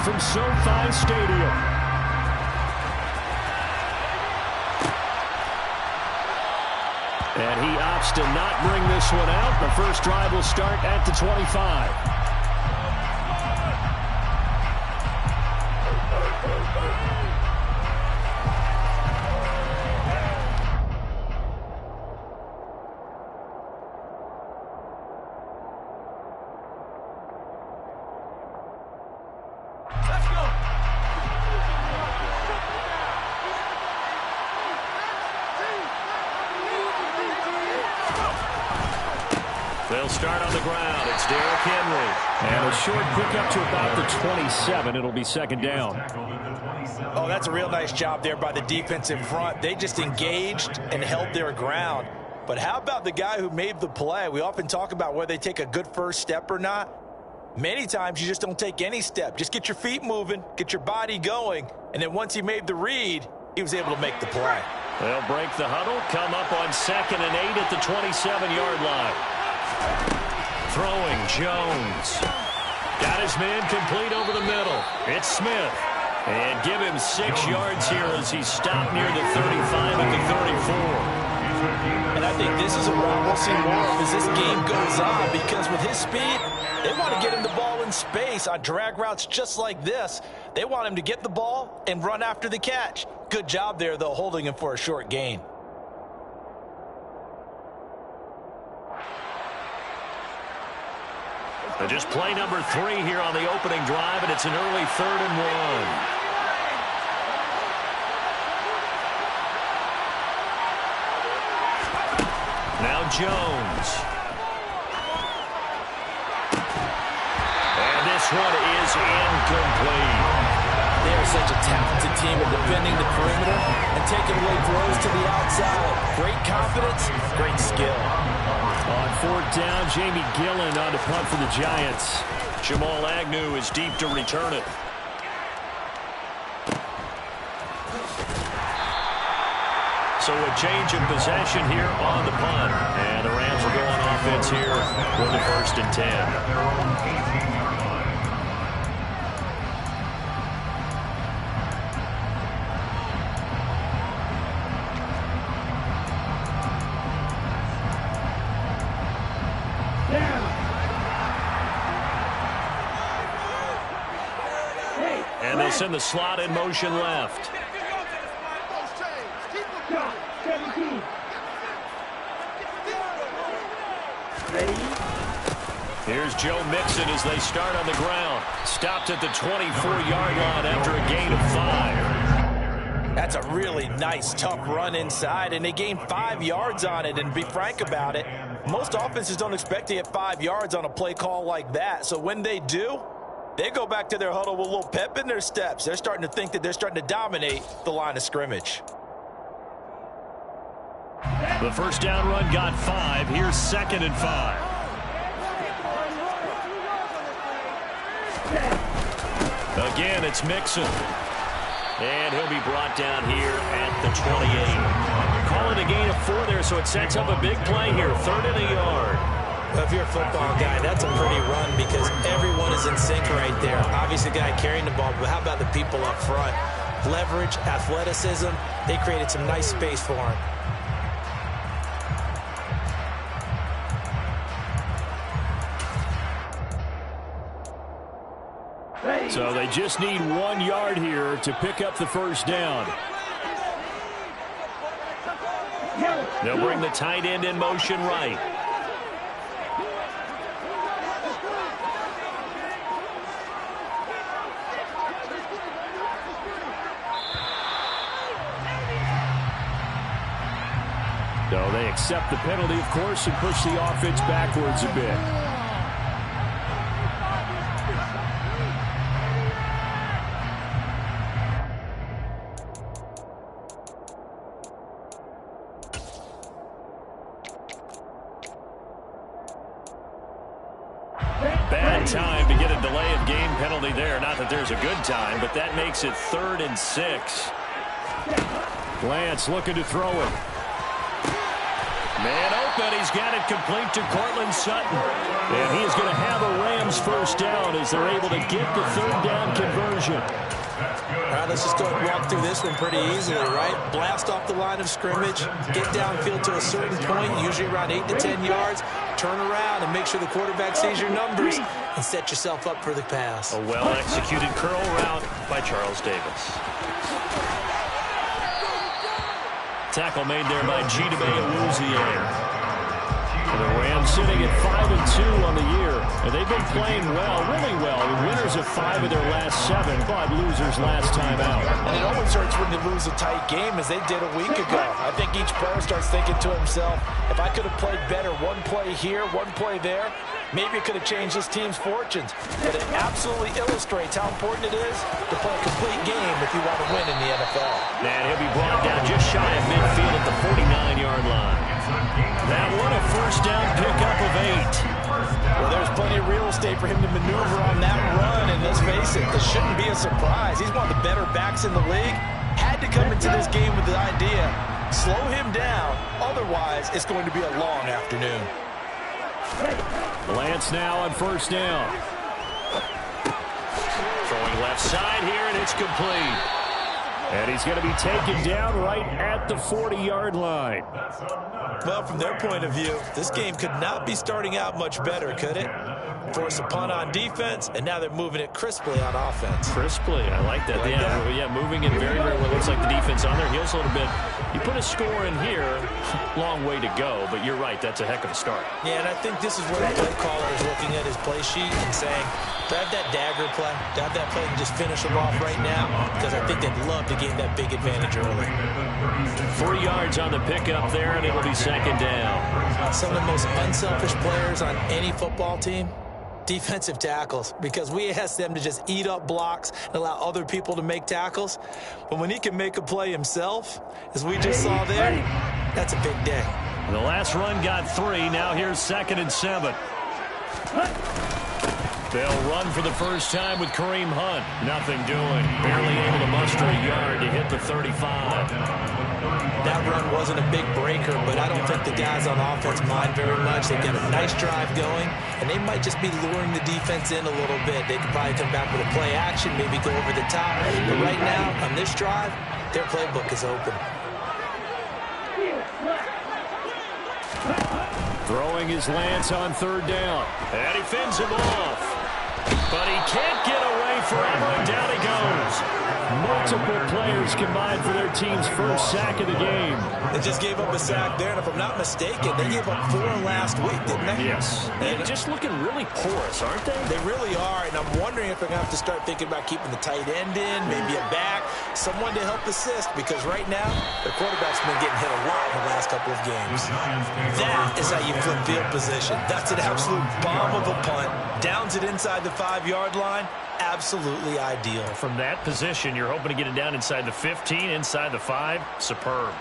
from SoFi Stadium. And he opts to not bring this one out. The first drive will start at the 25. They'll start on the ground. It's Derrick Henry. And a short pickup to about the 27. It'll be second down. Oh, that's a real nice job there by the defensive front. They just engaged and held their ground. But how about the guy who made the play? We often talk about whether they take a good first step or not. Many times you just don't take any step. Just get your feet moving, get your body going. And then once he made the read, he was able to make the play. They'll break the huddle, come up on 2nd and 8 at the 27-yard line. Throwing Jones. Got his man complete over the middle. It's Smith. And give him 6 yards here as he's stopped near the 35 at the 34. And I think this is a route we'll see more of as this game goes on, because with his speed, they want to get him the ball in space on drag routes just like this. They want him to get the ball and run after the catch. Good job there, though, holding him for a short gain. Just play number 3 here on the opening drive, and it's an early 3rd and 1. Now Jones. And this one is incomplete. They are such a talented team at defending the perimeter and taking away throws to the outside. Great confidence, great skill. On 4th down, Jamie Gillen on to punt for the Giants. Jamal Agnew is deep to return it. So a change of possession here on the punt. And the Rams will go on offense here for the 1st and 10. And they'll send the slot in motion left. Here's Joe Mixon as they start on the ground. Stopped at the 24-yard line after a gain of 5. That's a really nice, tough run inside, and they gained 5 yards on it. And to be frank about it, most offenses don't expect to get 5 yards on a play call like that. So when they do, they go back to their huddle with a little pep in their steps. They're starting to think that they're starting to dominate the line of scrimmage. The first down run got 5. Here's 2nd and 5. Again, it's Mixon. And he'll be brought down here at the 28. Call it a gain of 4 there, so it sets up a big play here. 3rd and a yard. Well, if you're a football guy, that's a pretty run because everyone is in sync right there. Obviously, the guy carrying the ball, but how about the people up front? Leverage, athleticism, they created some nice space for him. So they just need 1 yard here to pick up the first down. They'll bring the tight end in motion right. So they accept the penalty, of course, and push the offense backwards a bit. Bad time to get a delay of game penalty there. Not that there's a good time, but that makes it 3rd and 6. Lance looking to throw it. Man and he's got it complete to Cortland Sutton. And he is going to have a Rams first down as they're able to get the third down conversion. All right, let's just go and walk through this one pretty easily, right? Blast off the line of scrimmage, get downfield to a certain point, usually around 8 to 10 yards, turn around and make sure the quarterback sees your numbers and set yourself up for the pass. A well-executed curl route by Charles Davis. Tackle made there by Gidebe Awuzie. The Rams sitting at 5-2 on the year, and they've been playing well, really well. Winners of 5 of their last 7, but losers last time out. And it always hurts when you lose a tight game, as they did a week ago. I think each player starts thinking to himself, if I could have played better one play here, one play there, maybe it could have changed this team's fortunes. But it absolutely illustrates how important it is to play a complete game if you want to win in the NFL. And he'll be brought down just shy of midfield at the 49-yard line. That one a first down pickup of 8. Well, there's plenty of real estate for him to maneuver on that run, and let's face it, this shouldn't be a surprise. He's one of the better backs in the league. Had to come into this game with the idea, slow him down, otherwise it's going to be a long afternoon. Lance now on first down. Throwing left side here, and it's complete. And he's going to be taken down right at the 40-yard line. Well, from their point of view, this game could not be starting out much better, could it? Force a punt on defense, and now they're moving it crisply on offense. Crisply, I like that. Yeah, moving it very, very well. Looks like the defense on their heels a little bit. You put a score in here, long way to go, but you're right, that's a heck of a start. Yeah, and I think this is where the play caller is looking at his play sheet and saying, do I have that dagger play? Do I have that play and just finish them off right now? Because I think they'd love to gain that big advantage early. 3 yards on the pickup there, and it'll be second down. Some of the most unselfish players on any football team, defensive tackles, because we ask them to just eat up blocks and allow other people to make tackles. But when he can make a play himself, as we just saw there, that's a big day. The last run got 3. Now here's 2nd and 7. They'll run for the first time with Kareem Hunt. Nothing doing. Barely able to muster a yard to hit the 35. That run wasn't a big breaker, but I don't think the guys on offense mind very much. They've got a nice drive going, and they might just be luring the defense in a little bit. They could probably come back with a play action, maybe go over the top. But right now, on this drive, their playbook is open. Throwing his Lance on third down. And he fends him off. But he can't get away forever, and down he goes. Multiple players combined for their team's first sack of the game. They just gave up a sack there, and if I'm not mistaken, they gave up 4 last week, didn't they? Yes. And just looking really porous, aren't they? They really are, and I'm wondering if they're going to have to start thinking about keeping the tight end in, maybe a back, someone to help assist, because right now, the quarterback's been getting hit a lot in the last couple of games. That is how you flip field position. That's an absolute bomb of a punt. Downs it inside the 5-yard line. Absolutely ideal. From that position, you're hoping to get it down inside the 15, inside the 5. Superb.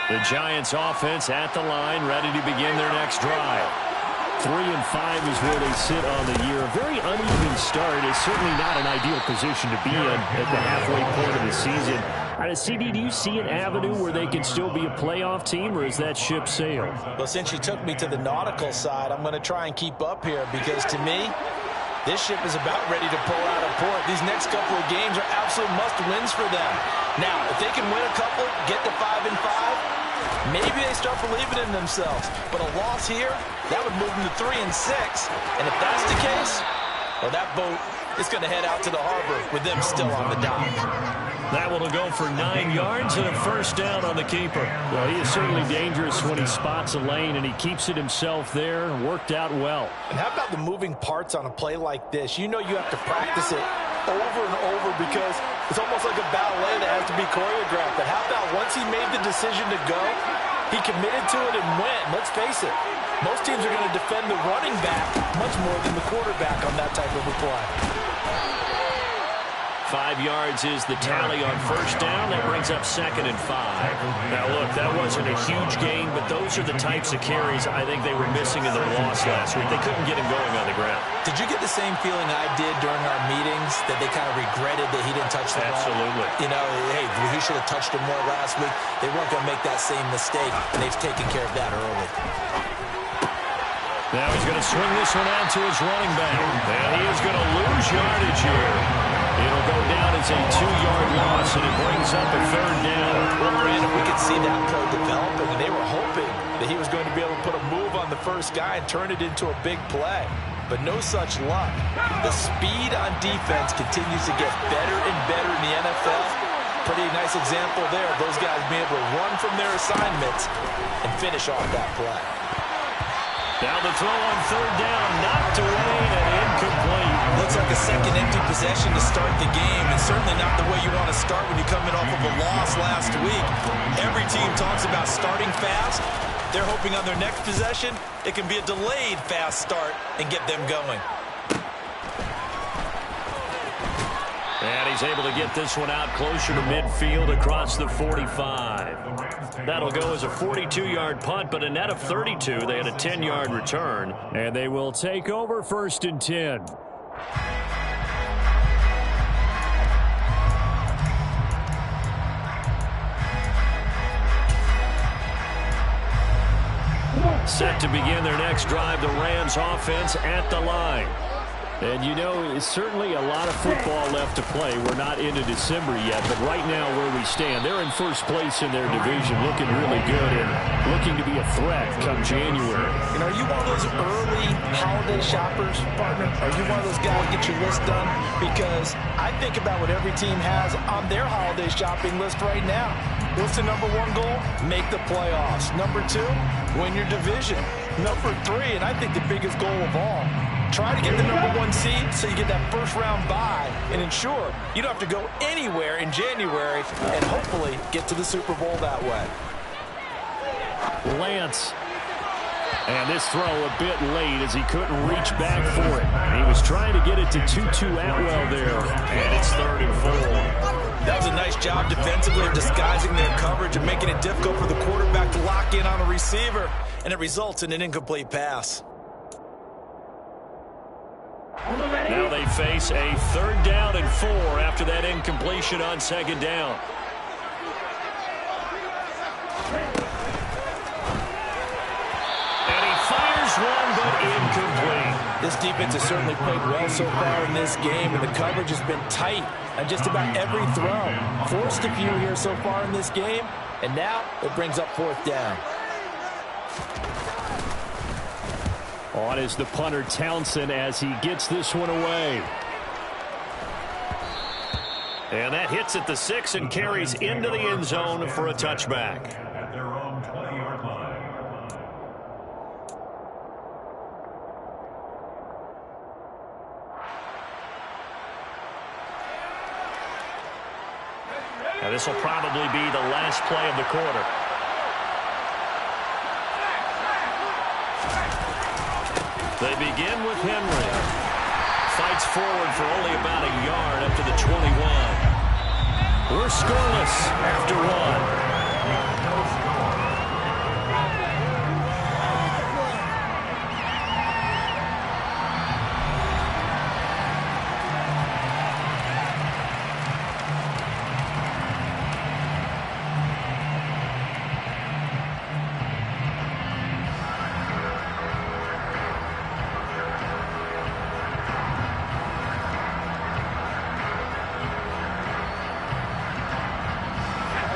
The Giants offense at the line, ready to begin their next drive. 3 and 5 is where they sit on the year. A very uneven start. It's certainly not an ideal position to be in at the halfway point of the season. CD, do you see an avenue where they can still be a playoff team, or is that ship sailed? Well, since you took me to the nautical side, I'm going to try and keep up here, because to me, this ship is about ready to pull out of port. These next couple of games are absolute must-wins for them. Now, if they can win a couple, get to 5 and 5, maybe they start believing in themselves. But a loss here, that would move them to 3 and 6. And if that's the case, well, that boat is going to head out to the harbor with them still on the dock. That one will go for 9 yards and a first down on the keeper. Well, he is certainly dangerous when he spots a lane, and he keeps it himself there. Worked out well. And how about the moving parts on a play like this? You know you have to practice it over and over, because it's almost like a ballet that has to be choreographed. But how about once he made the decision to go, he committed to it and went. Let's face it, most teams are going to defend the running back much more than the quarterback on that type of a play. 5 yards is the tally on first down. That brings up 2nd and 5. Now, look, that wasn't a huge gain, but those are the types of carries I think they were missing in their loss last week. They couldn't get him going on the ground. Did you get the same feeling I did during our meetings, that they kind of regretted that he didn't touch the ball? Absolutely. You know, hey, he should have touched it more last week. They weren't going to make that same mistake, and they've taken care of that early. Now he's going to swing this one out to his running back. And he is going to lose yardage here. It'll go down as a 2-yard loss, and it brings up a 3rd down. Well, Brandon, we could see that play developing, and they were hoping that he was going to be able to put a move on the first guy and turn it into a big play. But no such luck. The speed on defense continues to get better and better in the NFL. Pretty nice example there of those guys being able to run from their assignments and finish off that play. Now the throw on 3rd down, knocked away and incomplete. Looks like a second empty possession to start the game, and certainly not the way you want to start when you're coming off of a loss last week. Every team talks about starting fast. They're hoping on their next possession, it can be a delayed fast start and get them going. And he's able to get this one out closer to midfield across the 45. That'll go as a 42-yard punt, but a net of 32. They had a 10-yard return, and they will take over 1st and 10. Set to begin their next drive, the Rams offense at the line. And, you know, it's certainly a lot of football left to play. We're not into December yet, but right now where we stand, they're in first place in their division, looking really good and looking to be a threat come January. You know, are you one of those early holiday shoppers, partner? Are you one of those guys get your list done? Because I think about what every team has on their holiday shopping list right now. What's the number 1 goal? Make the playoffs. Number 2, win your division. Number 3, and I think the biggest goal of all, try to get the number 1 seed so you get that first-round bye and ensure you don't have to go anywhere in January and hopefully get to the Super Bowl that way. Lance. And this throw a bit late as he couldn't reach back for it. He was trying to get it to Tutu Atwell there, and it's 3rd and 4. That was a nice job defensively of disguising their coverage and making it difficult for the quarterback to lock in on a receiver, and it results in an incomplete pass. Now they face a 3rd down and 4 after that incompletion on 2nd down. And he fires one, but incomplete. This defense has certainly played well so far in this game, and the coverage has been tight on just about every throw. Forced a few here so far in this game, and now it brings up 4th down. On is the punter Townsend as he gets this one away. And that hits at the 6 and carries into the end zone for a touchback. At their own 20-yard line. Now this will probably be the last play of the quarter. They begin with Henry. Fights forward for only about a yard up to the 21. We're scoreless after 1.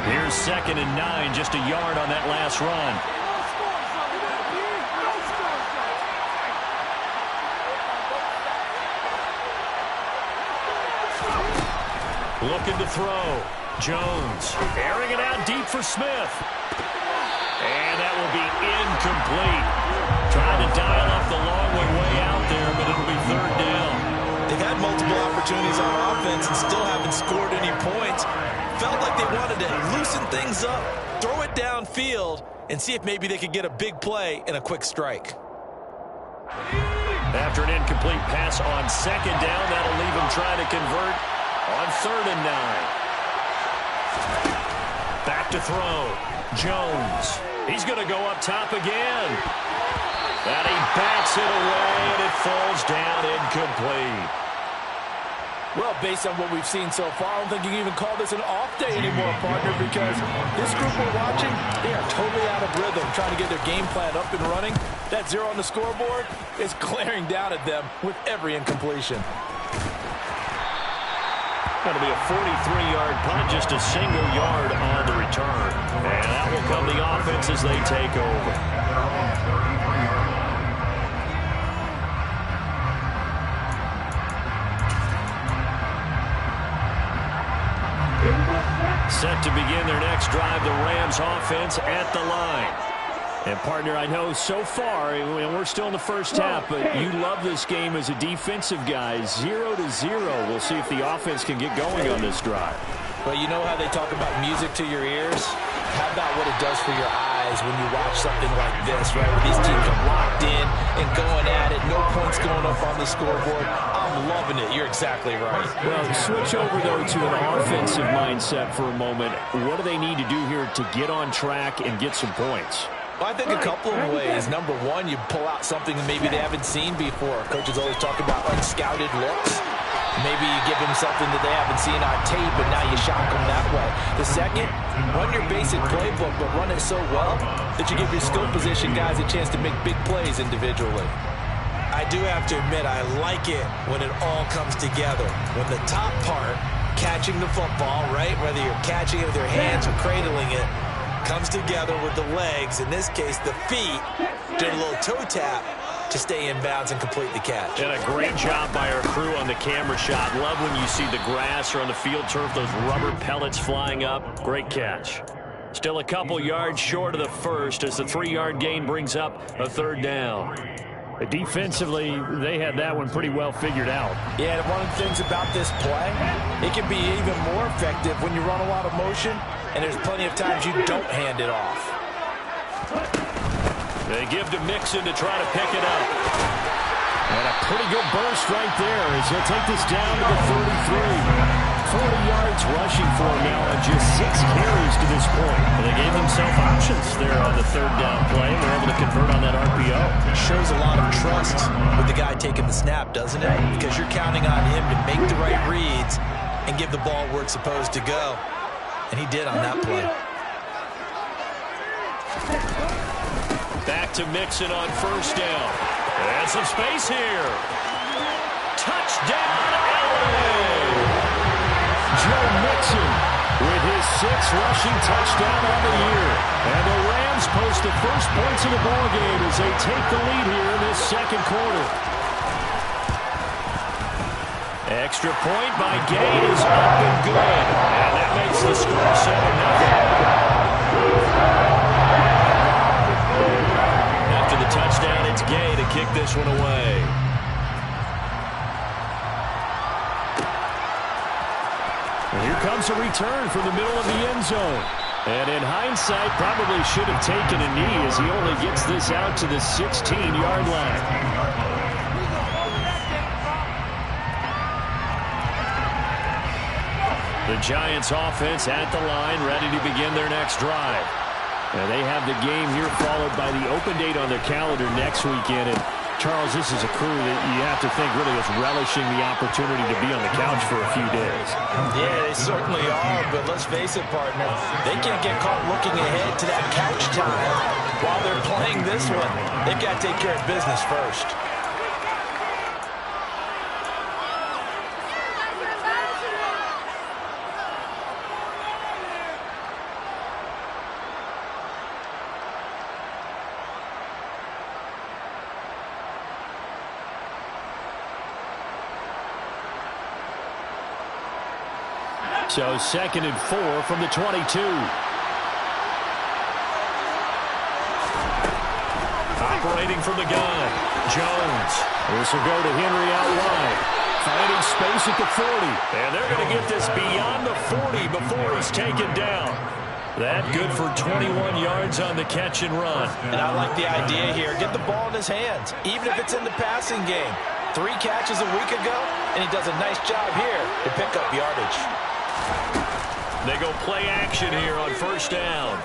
Here's 2nd and 9, just a yard on that last run. Looking to throw. Jones airing it out deep for Smith. And that will be incomplete. Trying to dial up the long way out there, but it'll be 3rd down. They've had multiple opportunities on offense and still haven't scored any points. Felt like they wanted to loosen things up, throw it downfield, and see if maybe they could get a big play and a quick strike. After an incomplete pass on 2nd down, that'll leave him trying to convert On 3rd and 9. Back to throw. Jones. He's going to go up top again. And he bats it away, and it falls down incomplete. Well, based on what we've seen so far, I don't think you can even call this an off day anymore, partner, because this group we're watching, they are totally out of rhythm, trying to get their game plan up and running. That 0 on the scoreboard is glaring down at them with every incompletion. Going to be a 43-yard punt, just a single yard on the return. And that will come the offense as they take over. Set to begin their next drive, the Rams offense at the line. And, partner, I know so far, we're still in the first half, but you love this game as a defensive guy. 0-0. We'll see if the offense can get going on this drive. Well, you know how they talk about music to your ears? How about what it does for your eyes when you watch something like this, right? Where these teams are locked in and going at it. No points going up on the scoreboard. I'm loving it. You're exactly right. Well, switch over, though, to an offensive mindset for a moment. What do they need to do here to get on track and get some points? Well, I think a couple of ways. Number one, you pull out something that maybe they haven't seen before. Coaches always talk about unscouted looks. Maybe you give them something that they haven't seen on tape, and now you shock them that way. The second, run your basic playbook, but run it so well that you give your skill position guys a chance to make big plays individually. I do have to admit, I like it when it all comes together. When the top part, catching the football, right, whether you're catching it with your hands or cradling it, comes together with the legs, in this case the feet, doing a little toe tap to stay in bounds and complete the catch. And a great job by our crew on the camera shot. Love when you see the grass or on the field turf, those rubber pellets flying up. Great catch. Still a couple yards short of the first as the 3-yard gain brings up a 3rd down. Defensively, they had that one pretty well figured out. Yeah, and one of the things about this play, it can be even more effective when you run a lot of motion, and there's plenty of times you don't hand it off. They give to Mixon to try to pick it up. And a pretty good burst right there as he'll take this down to the 33. 40 yards rushing for him now on just 6 carries to this point. And they gave themselves options there on the 3rd down play. They're able to convert on that RPO. It shows a lot of trust with the guy taking the snap, doesn't it? Because you're counting on him to make the right reads and give the ball where it's supposed to go. And he did on that play. Back to Mixon on 1st down. And some space here. Touchdown, LA! Joe Mixon with his 6th rushing touchdown on the year. And the Rams post the first points of the ballgame as they take the lead here in this 2nd quarter. Extra point by Gay is up and good. And that makes the score 7-0. After the touchdown, it's Gay to kick this one away. And here comes a return from the middle of the end zone. And in hindsight, probably should have taken a knee as he only gets this out to the 16-yard line. The Giants offense at the line, ready to begin their next drive. Now they have the game here followed by the open date on their calendar next weekend. And Charles, this is a crew that you have to think really is relishing the opportunity to be on the couch for a few days. Yeah, they certainly are, but let's face it, partner, they can't get caught looking ahead to that couch time while they're playing this one. They've got to take care of business first. So 2nd and 4 from the 22. Operating from the gun, Jones. This will go to Henry out wide. Finding space at the 40. And they're going to get this beyond the 40 before he's taken down. That good for 21 yards on the catch and run. And I like the idea here. Get the ball in his hands, even if it's in the passing game. 3 catches a week ago, And he does a nice job here to pick up yardage. They go play action here on first down.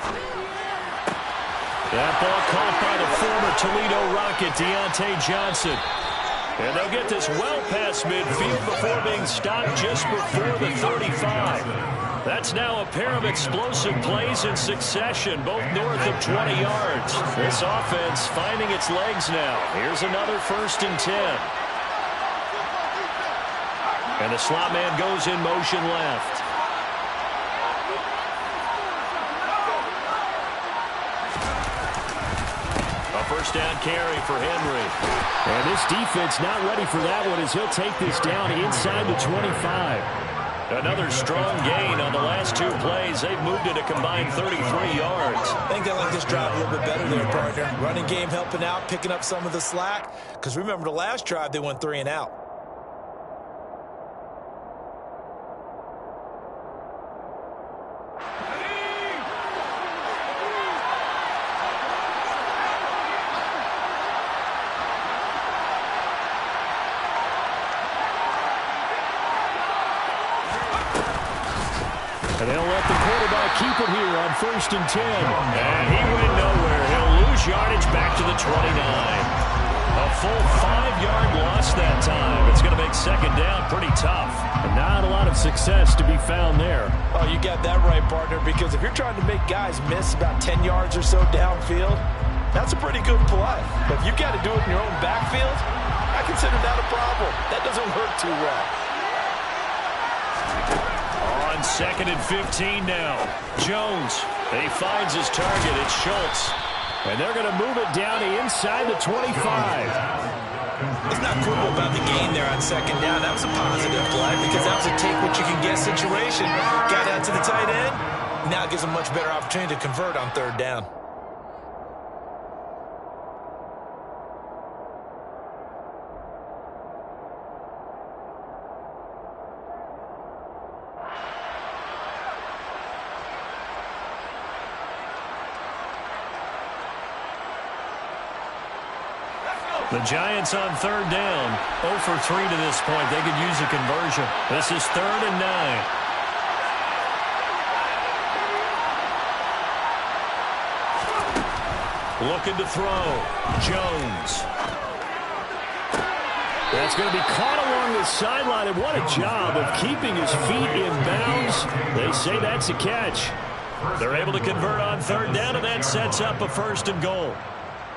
That ball caught by the former Toledo Rocket, Deontay Johnson. And they'll get this well past midfield before being stopped just before the 35. That's now a pair of explosive plays in succession, both north of 20 yards. This offense finding its legs now. Here's another 1st and 10. And the slot man goes in motion left. A first down carry for Henry. And this defense not ready for that one as he'll take this down inside the 25. Another strong gain on the last 2 plays. They've moved it a combined 33 yards. I think they like this drive a little bit better there, partner. Running game helping out, picking up some of the slack. Because remember, the last drive, they went 3 and out. And they'll let the quarterback keep it here on 1st and 10. And he went nowhere. He'll lose yardage back to the 29. A full 5-yard loss that time. It's going to make 2nd down pretty tough. And not a lot of success to be found there. Oh, you got that right, partner, because if you're trying to make guys miss about 10 yards or so downfield, that's a pretty good play. But if you've got to do it in your own backfield, I consider that a problem. That doesn't work too well. On 2nd and 15 now. Jones. He finds his target. It's Schultz. And they're going to move it down to inside the 25. It's not cool about the gain there on 2nd down. That was a positive play because that was a take-what-you-can-get situation. Got out to the tight end. Now it gives them a much better opportunity to convert on 3rd down. The Giants on 3rd down. 0 for 3 to this point. They could use a conversion. This is 3rd and 9. Looking to throw. Jones. That's going to be caught along the sideline, and what a job of keeping his feet in bounds. They say that's a catch. They're able to convert on 3rd down, and that sets up a 1st and goal.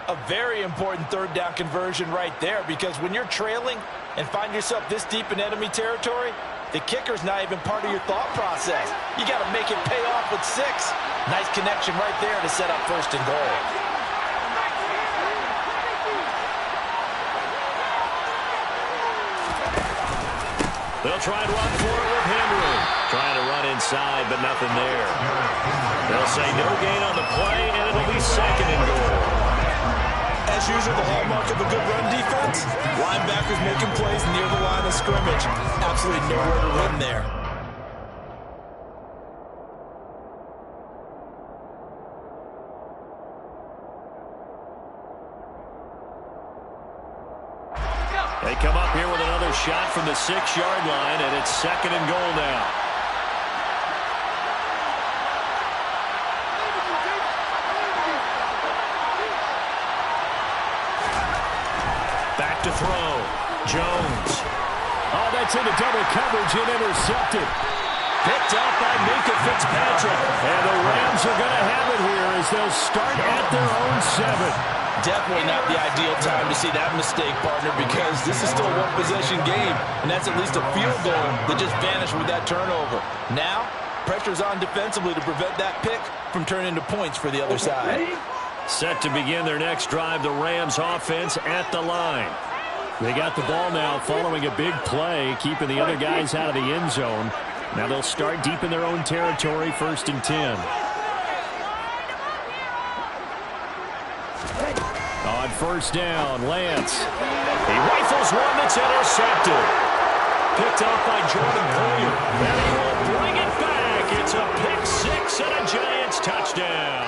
A very important 3rd down conversion right there, because when you're trailing and find yourself this deep in enemy territory, the kicker's not even part of your thought process. You got to make it pay off with 6. Nice connection right there to set up 1st and goal. They'll try and run for it with Henry. Trying to run inside, but nothing there. They'll say no gain on the play, and it'll be 2nd and goal. As usual, the hallmark of a good run defense, linebackers making plays near the line of scrimmage. Absolutely nowhere to run there. They come up here with another shot from the 6-yard line, and it's 2nd and goal now. Back to throw. Jones. Oh, that's into double coverage and intercepted. Picked up by Minka Fitzpatrick. And the Rams are going to have it here as they'll start at their own 7. Definitely not the ideal time to see that mistake, partner, because this is still a one-possession game, and that's at least a field goal that just vanished with that turnover. Now, pressure's on defensively to prevent that pick from turning into points for the other side. Set to begin their next drive, the Rams offense at the line. They got the ball now following a big play, keeping the other guys out of the end zone. Now they'll start deep in their own territory, 1st and 10. On 1st down, Lance. He rifles one that's intercepted. Picked off by Jordan Poyer. And he will bring it back. It's a pick 6 and a Giants touchdown.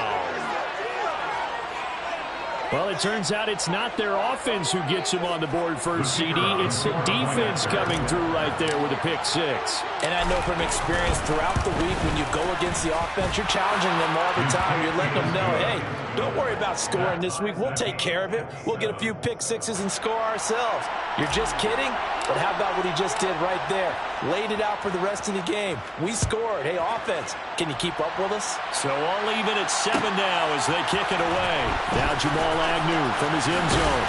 Well, Well, it turns out it's not their offense who gets them on the board first, CD. It's the defense coming through right there with a pick six. And I know from experience throughout the week when you go against the offense, you're challenging them all the time. You're letting them know, hey, don't worry about scoring this week. We'll take care of it. We'll get a few pick sixes and score ourselves. You're just kidding? But how about what he just did right there? Laid it out for the rest of the game. We scored. Hey, offense, can you keep up with us? So all even at 7 now as they kick it away. Now Jamal Agnew from his end zone.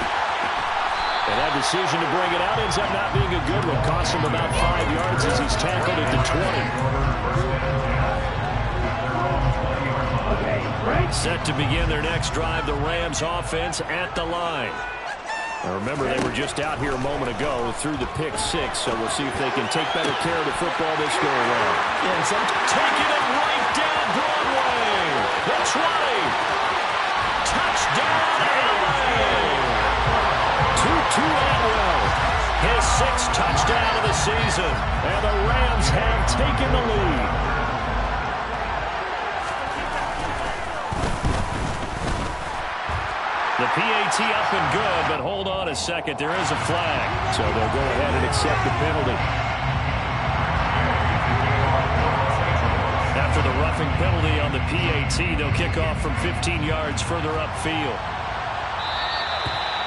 And that decision to bring it out ends up not being a good one. Costs him about 5 yards as he's tackled at the 20. Set to begin their next drive, the Rams offense at the line. Now remember, they were just out here a moment ago through the pick six, so we'll see if they can take better care of the football this go around. And taking it right down Broadway. The 20. Touchdown, LA. Tutu Atwell. His 6th touchdown of the season. And the Rams have taken the lead. The PAT up and good, but hold on a second. There is a flag. So they'll go ahead and accept the penalty. After the roughing penalty on the PAT, they'll kick off from 15 yards further upfield.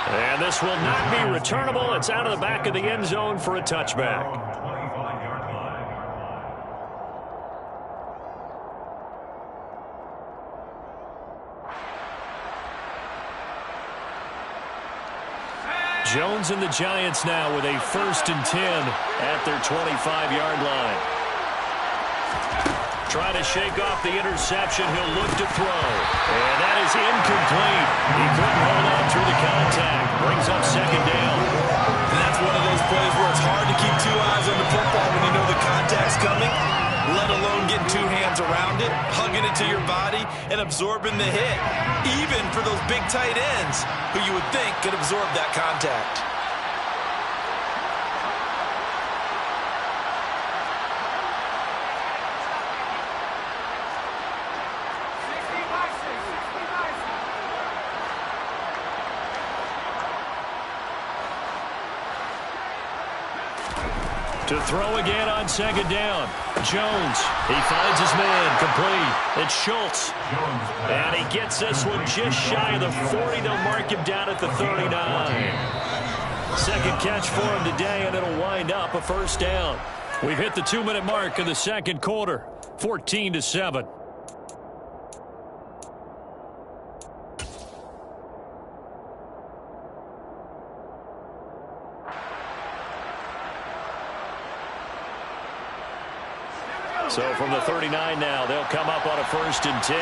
And this will not be returnable. It's out of the back of the end zone for a touchback. Jones and the Giants now with a 1st and 10 at their 25-yard line. Trying to shake off the interception. He'll look to throw. And that is incomplete. He couldn't hold on through the contact. Brings up 2nd down. And that's one of those plays where it's hard to keep 2 eyes on the football when you know the contact's coming, let alone getting 2 hands around it, hugging it to your body, and absorbing the hit. Even for those big tight ends who you would think could absorb that contact. To throw again on 2nd down. Jones, he finds his man, complete. It's Schultz. And he gets this one just shy of the 40. They'll mark him down at the 39. 2nd catch for him today, and it'll wind up a 1st down. We've hit the 2-minute mark in the 2nd quarter. 14-7. So from the 39 now, they'll come up on a 1st and 10.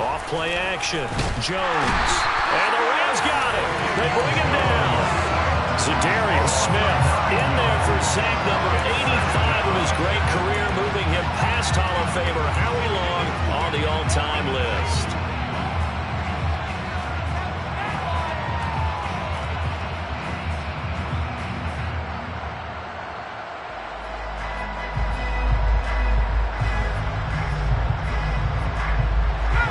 Off play action. Jones. And the Rams got it. They bring him down. Za'Darius Smith in there for sack number 85 of his great career, moving him past Hall of Famer Howie Long on the all-time list.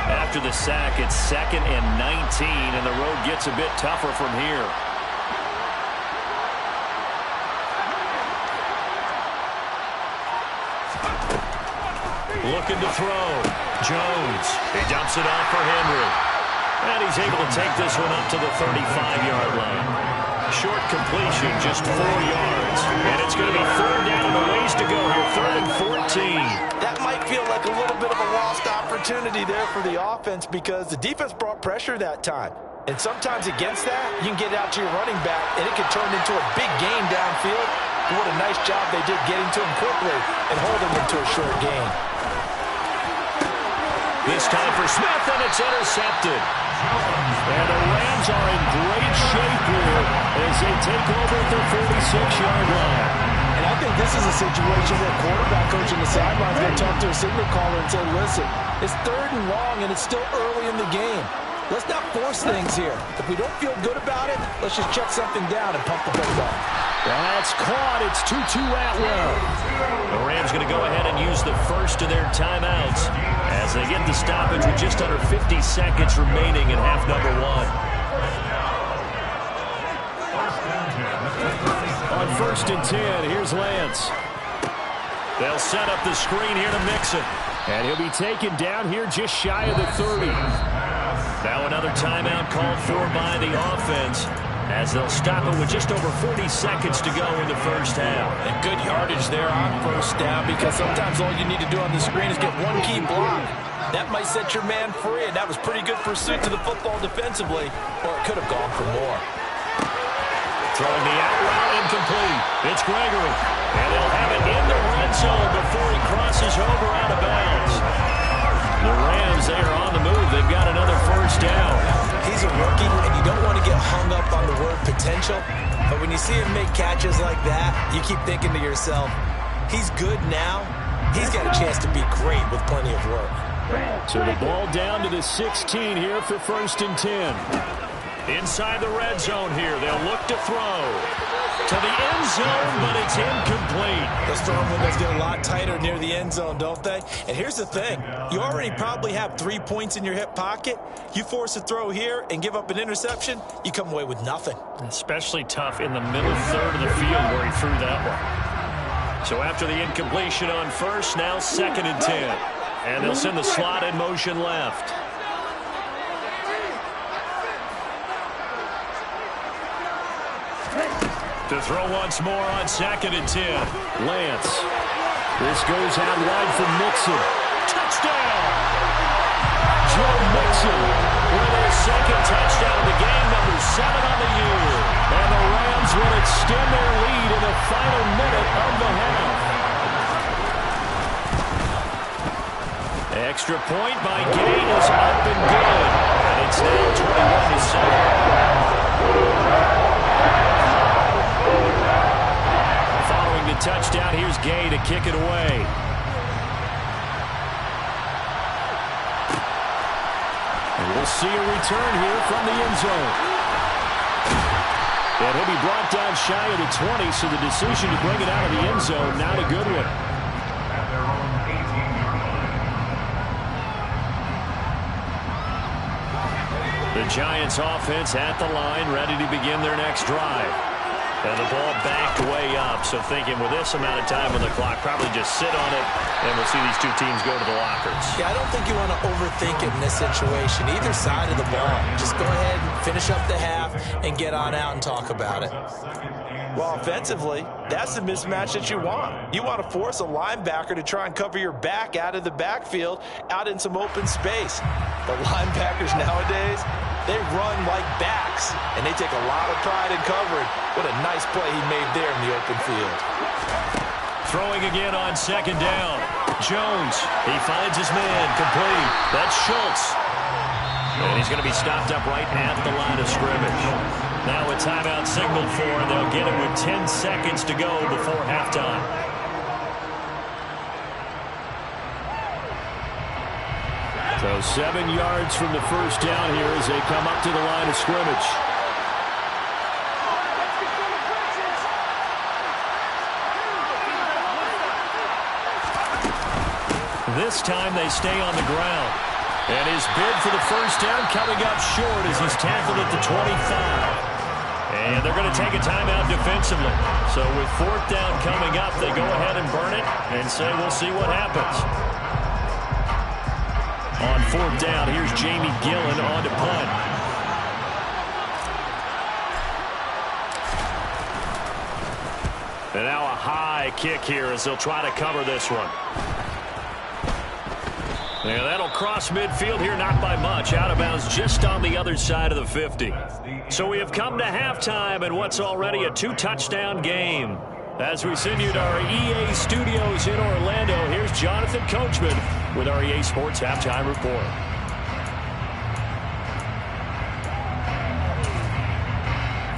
After the sack, it's 2nd and 19, and the road gets a bit tougher from here. Looking to throw. Jones. He dumps it off for Henry. And he's able to take this one up to the 35-yard line. Short completion, just 4 yards. And it's going to be 3rd down and a ways to go here. 3rd and 14. That might feel like a little bit of a lost opportunity there for the offense because the defense brought pressure that time. And sometimes against that, you can get out to your running back, and it can turn into a big gain downfield. But what a nice job they did getting to him quickly and holding him to a short gain. This time for Smith, and it's intercepted. And the Rams are in great shape here as they take over at their 46-yard line. And I think this is a situation where quarterback coach on the sideline is going to talk to a signal caller and say, listen, it's 3rd and long, and it's still early in the game. Let's not force things here. If we don't feel good about it, let's just check something down and pump the brakes on. That's caught. It's 2-2 Atwell. The Rams going to go ahead and use the first of their timeouts as they get the stoppage with just under 50 seconds remaining in half number one. On 1st and 10, here's Lance. They'll set up the screen here to Mixon. And he'll be taken down here just shy of the 30. Now another timeout called for by the offense as they'll stop it with just over 40 seconds to go in the first half. And good yardage there on first down, because sometimes all you need to do on the screen is get one key block. That might set your man free, and that was pretty good pursuit to the football defensively, or it could have gone for more. Throwing the out route incomplete. It's Gregory. And they'll have it in the red zone before he crosses over out of bounds. The Rams, they are on the move. They've got another first down. He's a rookie, and you don't want to get hung up on the word potential. But when you see him make catches like that, you keep thinking to yourself, he's good now. He's got a chance to be great with plenty of work. So the ball down to the 16 here for 1st and 10. Inside the red zone here, they'll look to throw to the end zone, but it's incomplete. Those throwing windows get a lot tighter near the end zone, don't they? And here's the thing. You already probably have 3 points in your hip pocket. You force a throw here and give up an interception, you come away with nothing. Especially tough in the middle third of the field where he threw that one. So after the incompletion on first, now 2nd and 10. And they'll send the slot in motion left. To throw once more on 2nd and 10. Lance. This goes out wide for Mixon. Touchdown! Joe Mixon with his 2nd touchdown of the game, number 7 on the year. And the Rams will extend their lead in the final minute of the half. Extra point by Gate is up and good. And it's now 21-7. Following the touchdown, here's Gay to kick it away. And we'll see a return here from the end zone. And he'll be brought down shy of the 20, so the decision to bring it out of the end zone, not a good one. The Giants offense at the line, ready to begin their next drive. And the ball backed way up, so thinking with this amount of time on the clock, probably just sit on it, and we'll see these two teams go to the lockers. Yeah, I don't think you want to overthink it in this situation. Either side of the ball. Just go ahead and finish up the half and get on out and talk about it. Well, offensively, that's the mismatch that you want. You want to force a linebacker to try and cover your back out of the backfield, out in some open space. The linebackers nowadays, they run like backs, and they take a lot of pride in covering. What a nice play he made there in the open field. Throwing again on 2nd down. Jones, he finds his man, complete. That's Schultz. And he's going to be stopped up right at the line of scrimmage. Now a timeout signaled for, and they'll get it with 10 seconds to go before halftime. So 7 yards from the first down here as they come up to the line of scrimmage. This time they stay on the ground. And his bid for the first down coming up short as he's tackled at the 25. And they're going to take a timeout defensively. So with 4th down coming up, they go ahead and burn it and say we'll see what happens. On 4th down, here's Jamie Gillen on to punt. And now a high kick here as they'll try to cover this one. Yeah, that'll cross midfield here, not by much. Out of bounds just on the other side of the 50. So we have come to halftime in what's already a 2-touchdown game. As we send you to our EA studios in Orlando, here's Jonathan Coachman with our EA Sports Halftime Report.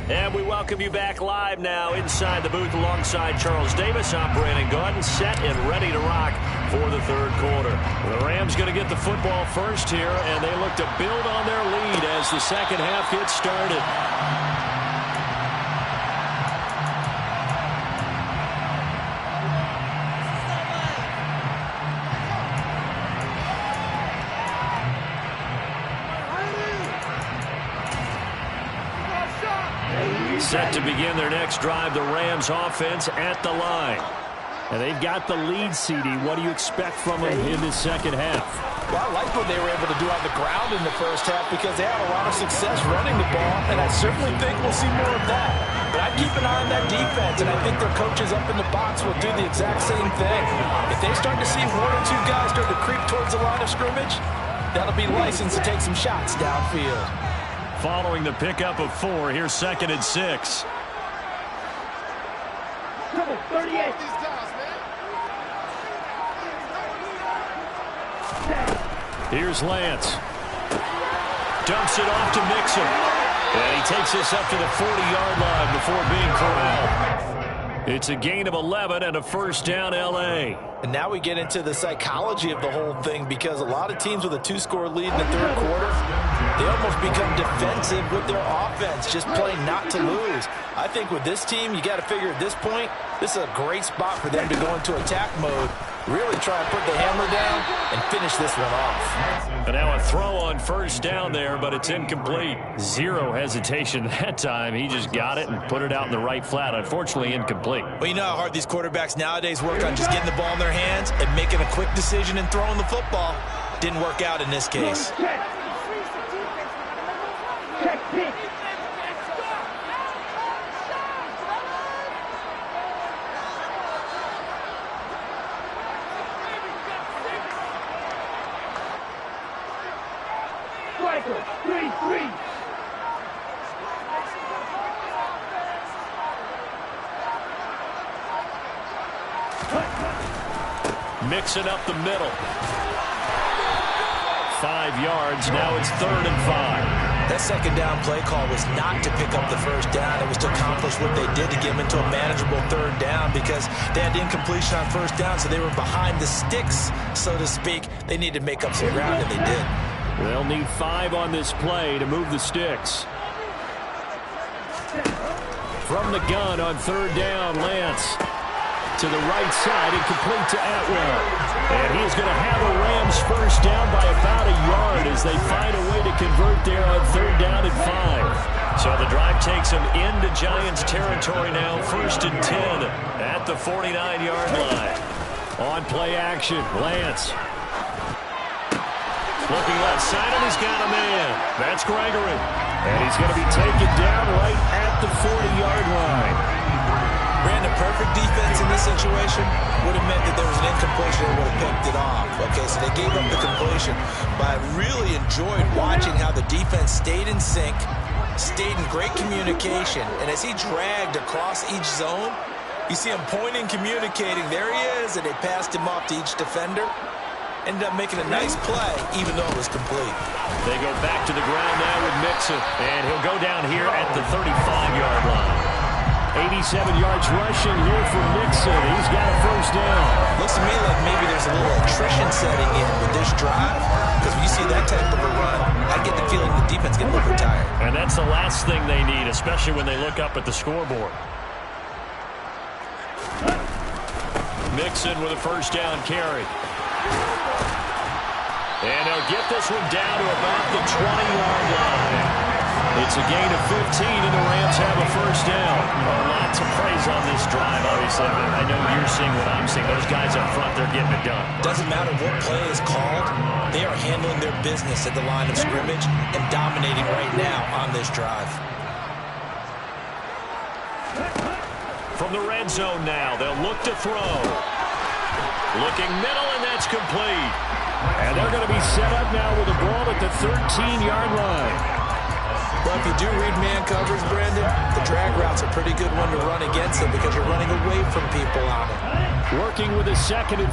And we welcome you back live now inside the booth alongside Charles Davis. I'm Brandon Gordon, set and ready to rock for the third quarter. The Rams going to get the football first here, and they look to build on their lead as the second half gets started. Set to begin their next drive, the Rams offense at the line. And they've got the lead, CD. What do you expect from them in this second half? Well, I like what they were able to do on the ground in the first half because they had a lot of success running the ball, and I certainly think we'll see more of that. But I'd keep an eye on that defense, and I think their coaches up in the box will do the exact same thing. If they start to see one or two guys start to creep towards the line of scrimmage, that'll be licensed to take some shots downfield. Following the pickup of 4, here's 2nd and 6. Come on, 38. Here's Lance. Dumps it off to Mixon. And he takes this up to the 40-yard line before being corralled. It's a gain of 11 and a first down, L.A. And now we get into the psychology of the whole thing because a lot of teams with a 2-score lead in the third quarter, they almost become defensive with their offense, just playing not to lose. I think with this team, you got to figure at this point, this is a great spot for them to go into attack mode, really try and put the hammer down and finish this one off. And now a throw on first down there, but it's incomplete. Zero hesitation that time. He just got it and put it out in the right flat. Unfortunately, incomplete. Well, you know how hard these quarterbacks nowadays work on just getting the ball in their hands and making a quick decision and throwing the football. Didn't work out in this case. Check pitch. Striker, 3-3. Mixing up the middle. 5 yards. Now it's 3rd and 5. That second down play call was not to pick up the first down. It was to accomplish what they did to get them into a manageable 3rd down because they had incompletion on first down, so they were behind the sticks, so to speak. They needed to make up some ground, and they did. They'll need 5 on this play to move the sticks. From the gun on 3rd down, Lance. To the right side and complete to Atwell. And he's going to have a Rams first down by about a yard as they find a way to convert there on 3rd down and 5. So the drive takes them into Giants territory now, 1st and 10 at the 49-yard line. On play action, Lance. Looking left side, and he's got a man. That's Gregory. And he's going to be taken down right at the 40-yard line. Brandon, perfect defense in this situation would have meant that there was an incompletion and would have picked it off. Okay, so they gave up the completion. But I really enjoyed watching how the defense stayed in sync, stayed in great communication. And as he dragged across each zone, you see him pointing, communicating. There he is, and they passed him off to each defender. Ended up making a nice play, even though it was complete. They go back to the ground now with Mixon, and he'll go down here at the 35-yard line. 87 yards rushing here for Mixon. He's got a first down. Looks to me like maybe there's a little attrition setting in with this drive, because when you see that type of a run, I get the feeling the defense getting a little bit tired. And that's the last thing they need, especially when they look up at the scoreboard. Mixon with a first down carry. And they'll get this one down to about the 20-yard line. It's a gain of 15, and the Rams have a first down. Lots of praise on this drive, obviously. I know you're seeing what I'm seeing. Those guys up front, they're getting it done. Doesn't matter what play is called. They are handling their business at the line of scrimmage and dominating right now on this drive. From the red zone now, they'll look to throw. Looking middle, and that's complete. And they're going to be set up now with the ball at the 13-yard line. Well, if you do read man coverage, Brandon, the drag route's a pretty good one to run against it because you're running away from people on it. Working with a 2nd and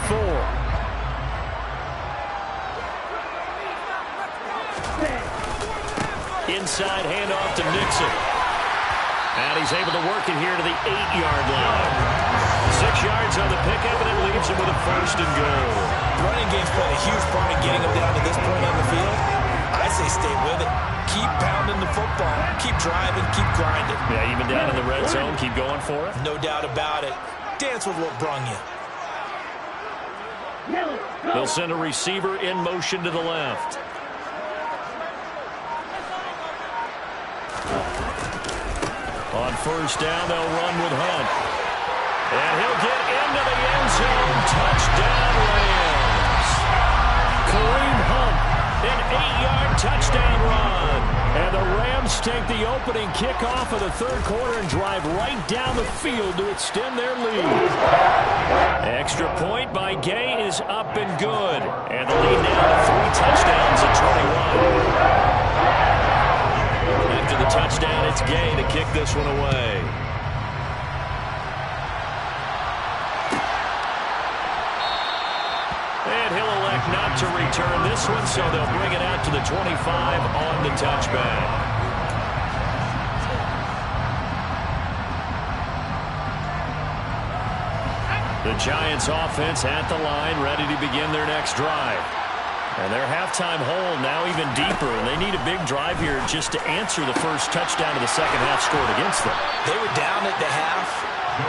4. Inside handoff to Nixon. And he's able to work it here to the 8-yard line. 6 yards on the pickup, and it leaves him with a 1st and goal. Running game's played a huge part in getting them down to this point on the field. I say stay with it. Keep pounding the football. Keep driving. Keep grinding. Yeah, even down in the red zone, keep going for it. No doubt about it. Dance with what brung you. They'll send a receiver in motion to the left. On 1st down, they'll run with Hunt. And he'll get into the end zone. Touchdown, Rams. Kareem Hunt, an 8-yard touchdown run. And the Rams take the opening kickoff of the 3rd quarter and drive right down the field to extend their lead. Extra point by Gay is up and good. And the lead now to 3 touchdowns at 21. After the touchdown, it's Gay to kick this one away. And he'll elect not to return this one, so they'll bring it out to the 25 on the touchback. The Giants offense at the line, ready to begin their next drive. And their halftime hole now even deeper, and they need a big drive here just to answer the first touchdown of the second half scored against them. They were down at the half.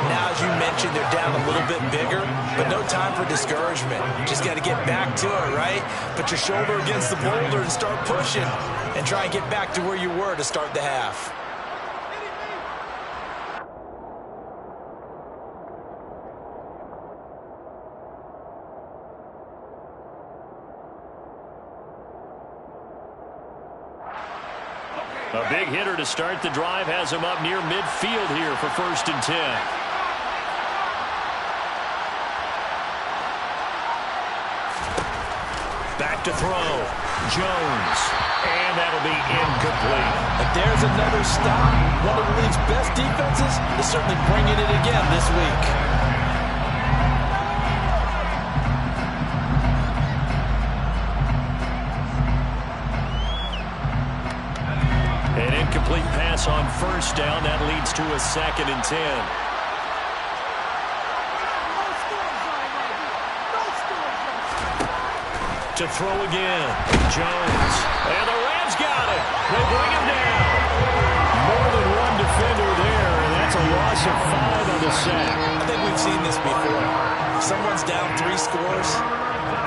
Now, as you mentioned, they're down a little bit bigger, but no time for discouragement. Just got to get back to it, right? Put your shoulder against the boulder and start pushing and try and get back to where you were to start the half. A big hitter to start the drive has him up near midfield here for 1st and 10. Back to throw. Jones. And that'll be incomplete. And there's another stop. One of the league's best defenses is certainly bringing it again this week. An incomplete pass on 1st down. That leads to a 2nd and 10. To throw again. Jones. And the Rams got it. They bring him down. More than one defender there, and that's a loss of 5 on the sack. I think we've seen this before. If someone's down 3 scores,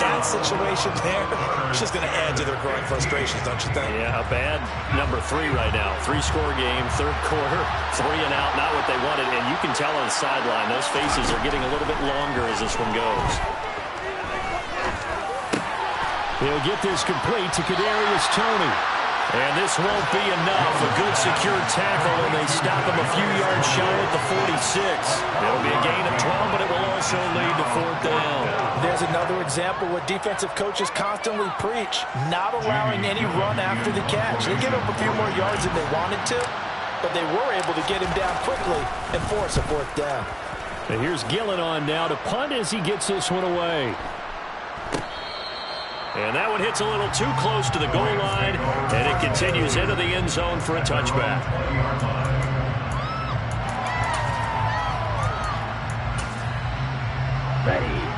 that situation there is just going to add to their growing frustrations, don't you think? Yeah, a bad number 3 right now. 3-score game, 3rd quarter, 3 and out, not what they wanted. And you can tell on the sideline, those faces are getting a little bit longer as this one goes. He'll get this complete to Kadarius Toney. And this won't be enough. A good secure tackle, and they stop him a few yards shy at the 46. It'll be a gain of 12, but it will also lead to 4th down. There's another example what defensive coaches constantly preach, not allowing any run after the catch. They give up a few more yards than they wanted to, but they were able to get him down quickly and force a 4th down. And here's Gillen on now to punt as he gets this one away. And that one hits a little too close to the goal line, and it continues into the end zone for a touchback.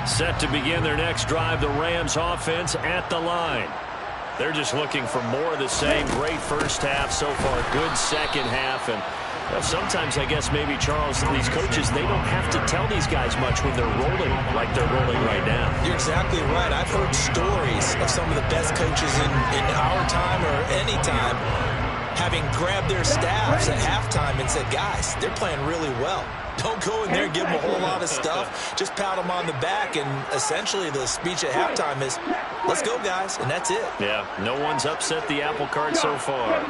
Set to begin their next drive, the Rams offense at the line. They're just looking for more of the same. Great first half so far, good second half, and sometimes I guess maybe, Charles, these coaches, they don't have to tell these guys much when they're rolling like they're rolling right now. You're exactly right. I've heard stories of some of the best coaches in our time or any time having grabbed their staffs at halftime and said, guys, they're playing really well. Don't go in there and give them a whole lot of stuff. Just pat them on the back, and essentially the speech at halftime is, let's go, guys, and that's it. Yeah, no one's upset the apple cart so far.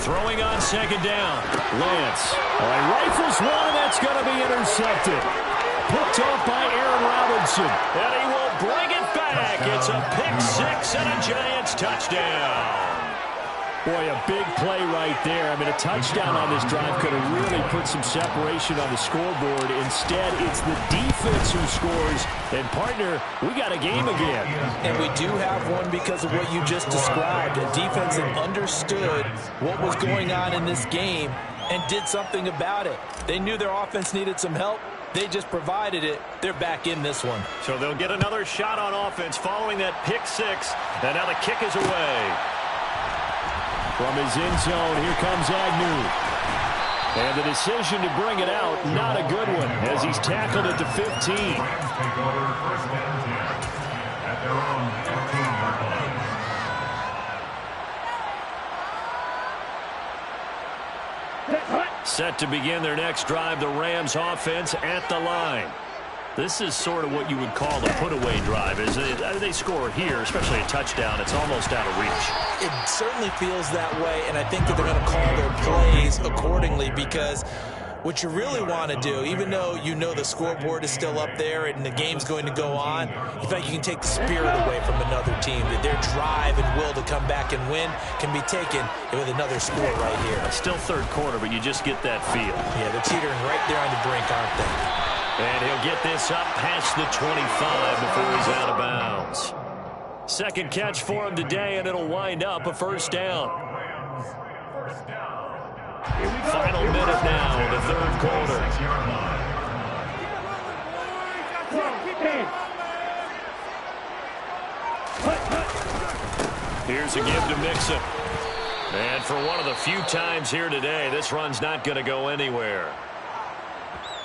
Throwing on 2nd down. Lance. All right, rifles one, and that's going to be intercepted. Picked off by Aaron Robinson. And he will bring it back. It's a pick-6 and a Giants touchdown. Boy, a big play right there. I mean, a touchdown on this drive could have really put some separation on the scoreboard. Instead, it's the defense who scores. And, partner, we got a game again. And we do have one because of what you just described. The defense that understood what was going on in this game and did something about it. They knew their offense needed some help. They just provided it. They're back in this one. So they'll get another shot on offense following that pick six. And now the kick is away. From his end zone, here comes Agnew. And the decision to bring it out, not a good one, as he's tackled at the 15. Rams take over first and 10 at their own 15-yard line. Set to begin their next drive, the Rams offense at the line. This is sort of what you would call a put-away drive. As they score here, especially a touchdown, it's almost out of reach. It certainly feels that way, and I think that they're going to call their plays accordingly, because what you really want to do, even though you know the scoreboard is still up there and the game's going to go on, you think you can take the spirit away from another team, that their drive and will to come back and win can be taken with another score right here. It's still third quarter, but you just get that feel. Yeah, they're teetering right there on the brink, aren't they? And he'll get this up past the 25 before he's out of bounds. Second catch for him today, and it'll wind up a first down. Final minute now of the third quarter. Here's a give to Mixon. And for one of the few times here today, this run's not going to go anywhere.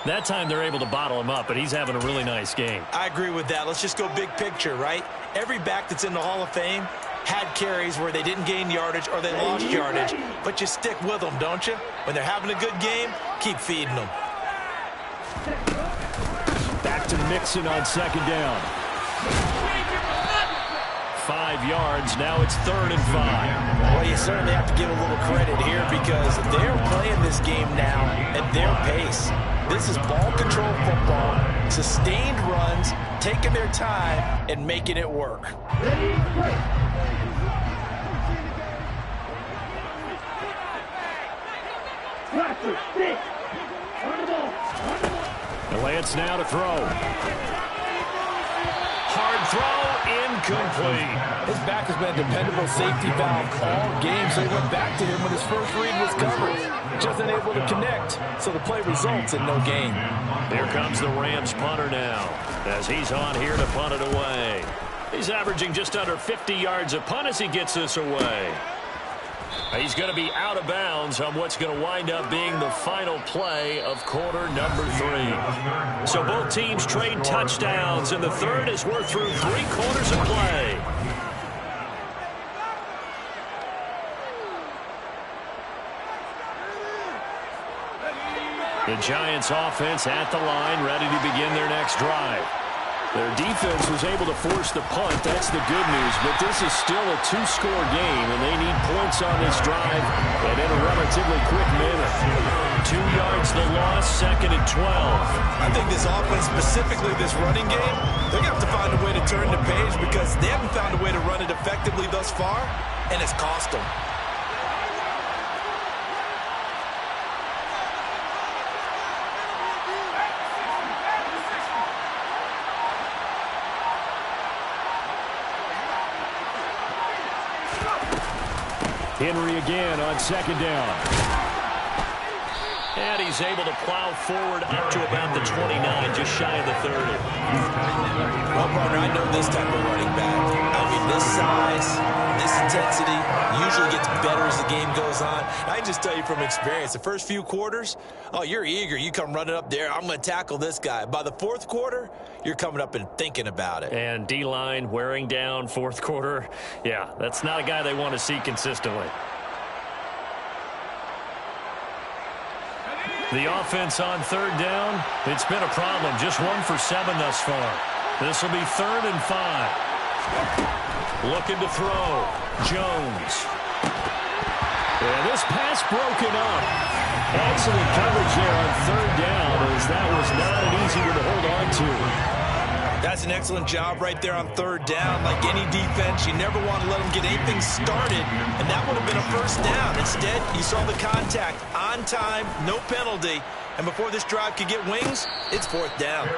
That time they're able to bottle him up, but he's having a really nice game. I agree with that. Let's just go big picture, right? Every back that's in the Hall of Fame had carries where they didn't gain yardage or they lost yardage, but you stick with them, don't you? When they're having a good game, keep feeding them. Back to Mixon on second down. 5 yards. Now it's 3rd and 5. Well, you certainly have to give a little credit here, because they're playing this game now at their pace. This is ball control football, sustained runs, taking their time and making it work. Lance now to throw. Hard throw, incomplete. His back has been a dependable safety valve all game, so he went back to him when his first read was covered. Just unable to connect, so the play results in no gain. Here comes the Rams punter now, as he's on here to punt it away. He's averaging just under 50 yards a punt as he gets this away. He's going to be out of bounds on what's going to wind up being the final play of quarter number 3. So both teams trade touchdowns, and the third as we're through 3 quarters of play. The Giants offense at the line, ready to begin their next drive. Their defense was able to force the punt. That's the good news. But this is still a 2-score game, and they need points on this drive and in a relatively quick manner. 2 yards the loss, 2nd and 12. I think this offense, specifically this running game, they're going to have to find a way to turn the page, because they haven't found a way to run it effectively thus far, and it's cost them. Henry again on second down. And he's able to plow forward up to about the 29, just shy of the 30. Well, partner, I know this type of running back. I mean, this size, this intensity usually gets better as the game goes on. I can just tell you from experience, the first few quarters, oh, you're eager. You come running up there, I'm going to tackle this guy. By the 4th quarter, you're coming up and thinking about it. And D-line wearing down 4th quarter. Yeah, that's not a guy they want to see consistently. The offense on 3rd down, it's been a problem. Just 1 for 7 thus far. This will be 3rd and 5. Looking to throw. Jones. And this pass broken up. Excellent coverage there on 3rd down, as that was not an easy one to hold on to. That's an excellent job right there on 3rd down. Like any defense, you never want to let them get anything started, and that would have been a first down. Instead, you saw the contact on time, no penalty, and before this drive could get wings, it's 4th down.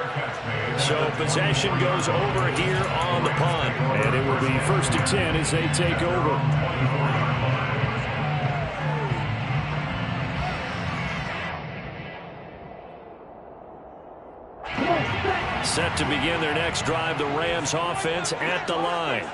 So possession goes over here on the punt, and it will be 1st and 10 as they take over. Set to begin their next drive, the Rams offense at the line.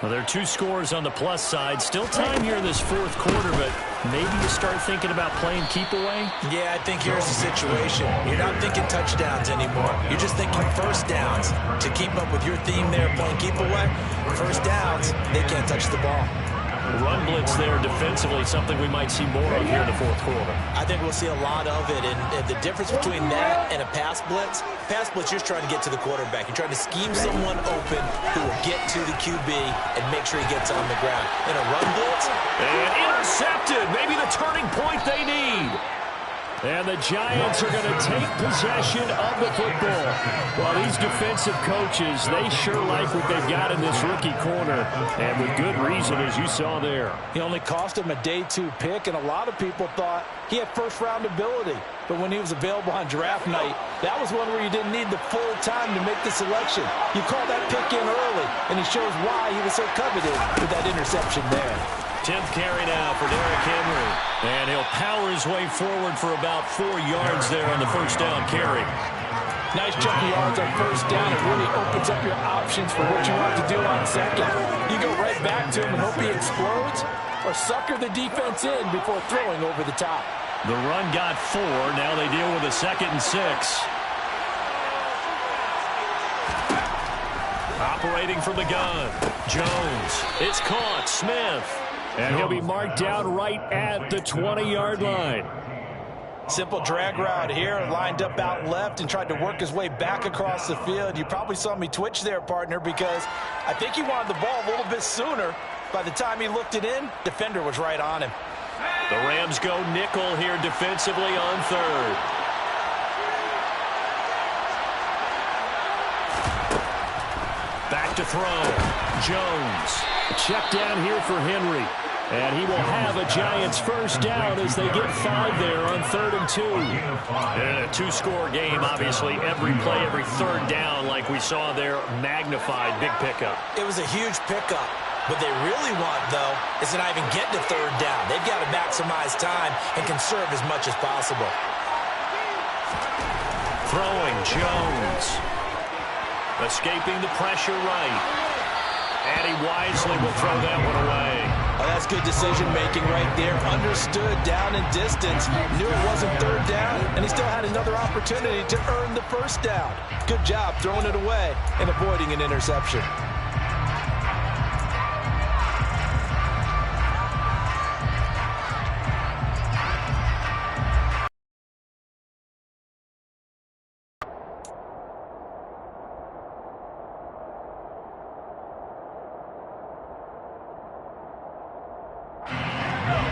Well, there are 2 scores on the plus side. Still time here in this fourth quarter, but maybe you start thinking about playing keep away? Yeah, I think here's the situation. You're not thinking touchdowns anymore. You're just thinking first downs. To keep up with your theme there, playing keep away, first downs, they can't touch the ball. Run blitz there defensively, something we might see more of here in the fourth quarter. I think we'll see a lot of it, and the difference between that and a pass blitz, you're just trying to get to the quarterback. You're trying to scheme someone open who will get to the QB and make sure he gets on the ground. In a run blitz, and intercepted, maybe the turning point they need. And the Giants are going to take possession of the football. Well, these defensive coaches, they sure like what they've got in this rookie corner. And with good reason, as you saw there. He only cost him a day 2 pick, and a lot of people thought he had first-round ability. But when he was available on draft night, that was one where you didn't need the full time to make the selection. You call that pick in early, and he shows why he was so coveted with that interception there. 10th carry now for Derrick Henry. And he'll power his way forward for about 4 yards there on the first down carry. Nice chunk of yards on first down. It really opens up your options for what you want to do on second. You go right back to him and hope he explodes, or sucker the defense in before throwing over the top. The run got 4. Now they deal with a 2nd and 6. Operating from the gun. Jones. It's caught. Smith. And he'll be marked down right at the 20-yard line. Simple drag route here, lined up out left and tried to work his way back across the field. You probably saw me twitch there, partner, because I think he wanted the ball a little bit sooner. By the time he looked it in, defender was right on him. The Rams go nickel here defensively on 3rd. Back to throw. Jones. Check down here for Henry. And he will have a Giants first down as they get 5 there on 3rd and 2. And a 2-score game, obviously. Every play, every 3rd down, like we saw there, magnified. Big pickup. It was a huge pickup. What they really want, though, is to not even get to 3rd down. They've got to maximize time and conserve as much as possible. Throwing, Jones. Escaping the pressure right. And he wisely will throw that one away. Oh, that's good decision-making right there. Understood down and distance. Knew it wasn't 3rd down, and he still had another opportunity to earn the first down. Good job throwing it away and avoiding an interception.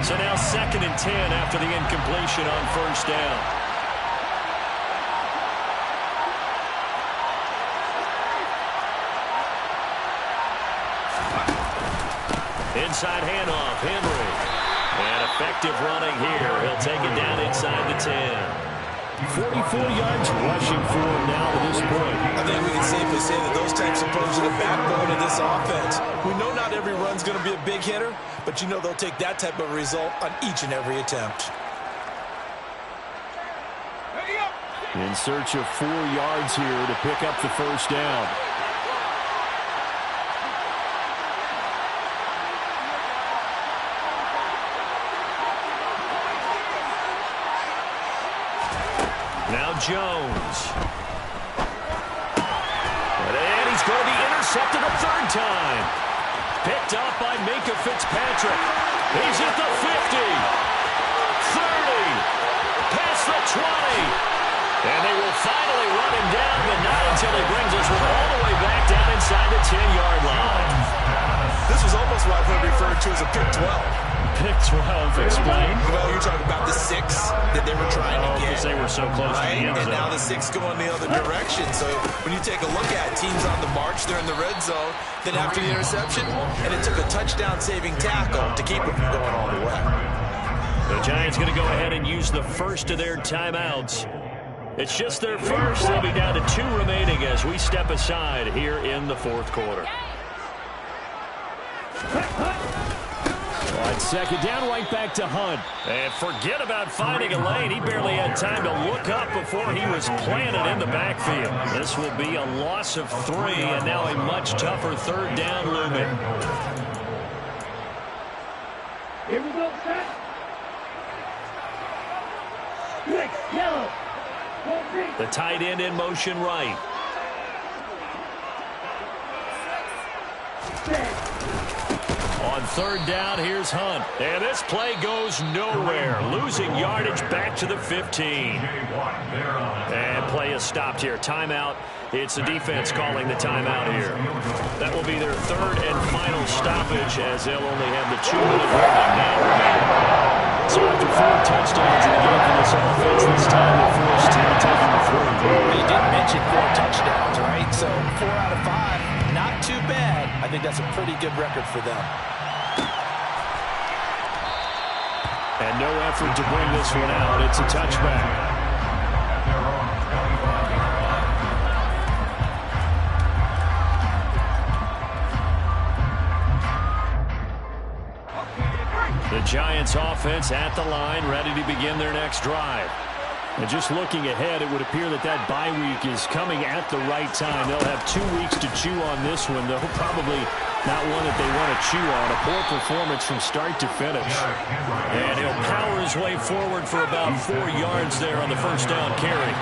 So now 2nd and 10 after the incompletion on first down. Inside handoff, Henry. And effective running here. He'll take it down inside the 10. 44 yards rushing for him now to this point. I think we can safely say that those types of plays are the backbone of this offense. We know not every run's going to be a big hitter, but you know they'll take that type of result on each and every attempt. In search of 4 yards here to pick up the first down. Now Jones. And he's going to be intercepted a 3rd time. Picked up by Minka Fitzpatrick. He's at the 50. 30. Past the 20. And they will finally run him down, but not until he brings us all the way back down inside the 10-yard line. This was almost what I've heard referred to as a pick 12. Pick 12, explain. Well, you're talking about the 6 that they were trying to get. Because they were so close to the end zone. And now the 6 going the other direction. So when you take a look at teams on the march, they're in the red zone. Then after the interception, and it took a touchdown-saving tackle to keep it from going all the way. The Giants going to go ahead and use the first of their timeouts. It's just their first. They'll be down to 2 remaining as we step aside here in the fourth quarter. On second down, right back to Hunt. And forget about finding a lane. He barely had time to look up before he was planted in the backfield. This will be a loss of 3, and now a much tougher third down looming. Here we go, set. Six, yellow. The tight end in motion right. On third down, here's Hunt. And this play goes nowhere. Losing yardage back to the 15. And play is stopped here. Timeout. It's the defense calling the timeout here. That will be their third and final stoppage, as they'll only have the 2-minute warning now remaining. So after 4 touchdowns in the game for this offense, this time they're forced to take them to 3. You didn't mention 4 touchdowns, right? So 4 out of 5, not too bad. I think that's a pretty good record for them. And no effort to bring this one out. It's a touchback. The Giants offense at the line, ready to begin their next drive. And just looking ahead, it would appear that that bye week is coming at the right time. They'll have 2 weeks to chew on this one, though probably not one that they want to chew on. A poor performance from start to finish. And he'll power his way forward for about 4 yards there on the first down carry.